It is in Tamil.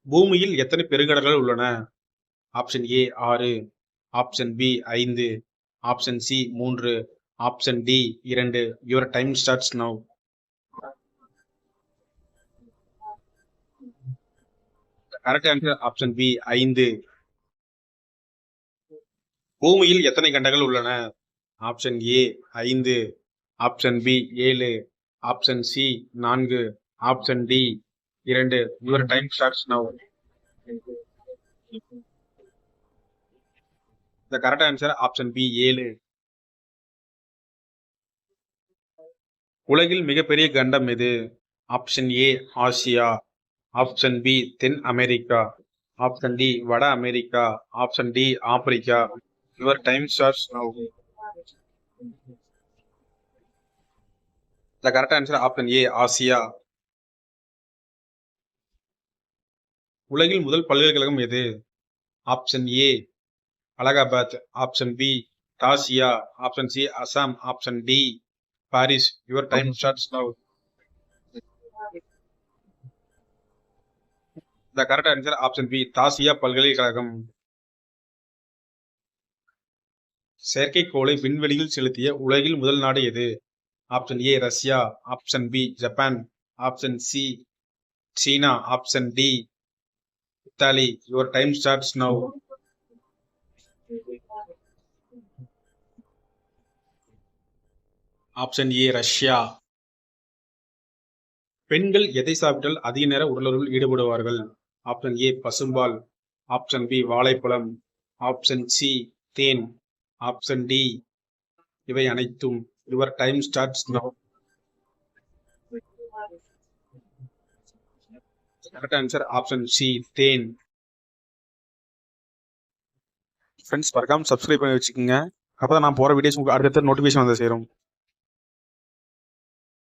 பூமியில் எத்தனை பெருங்கடல்கள் உள்ளன? Option A 6, option B 5, option C 3, option D 2. Your time starts now. Correct answer option B 5. பூமியில் எத்தனை கண்டங்கள் உள்ளன? Option A 5, option B 7, option C 4, option D 2. Your time starts now. The correct answer option B 7. உலகில் மிகப்பெரிய கண்டம் எது? Option A Asia, option B தென் அமெரிக்கா, ஆப்ஷன் டி வட America, option D Africa. Your time starts now. The correct answer option A ஆசியா. உலகில் முதல் பல்கலைக்கழகம் எது? Option A Allahabad, option B டாசியா, option C Assam, option D Paris. Your time starts now. The correct answer option B தாசியா பல்கலைக்கழகம். செயற்கைக்கோளை விண்வெளியில் செலுத்திய உலகில் முதல் நாடு எது? ஆப்ஷன் ஏ ரஷ்யா, ஆப்ஷன் பி ஜப்பான், ஆப்ஷன் சி சீனா, ஆப்ஷன் டி இத்தாலி. Your time starts now. Option A ரஷ்யா. பெண்கள் எதை சாப்பிட்டால் அதிக நேர உடலுறவில் ஈடுபடுவார்கள்? ஆப்ஷன் ஏ பசும்பால், ஆப்ஷன் பி வாழைப்பழம், ஆப்ஷன் சி தேன், ஆப்ஷன் டி இவை அனைத்தும். Your time starts now. Correct answer option C than. Friends மறக்காம சப்ஸ்கிரைப் பண்ணி வச்சுக்கோங்க. அப்போ தான் நான் போகிற வீடியோஸ் உங்களுக்கு அடுத்த நோட்டிஃபிகேஷன் வந்து சேரும்.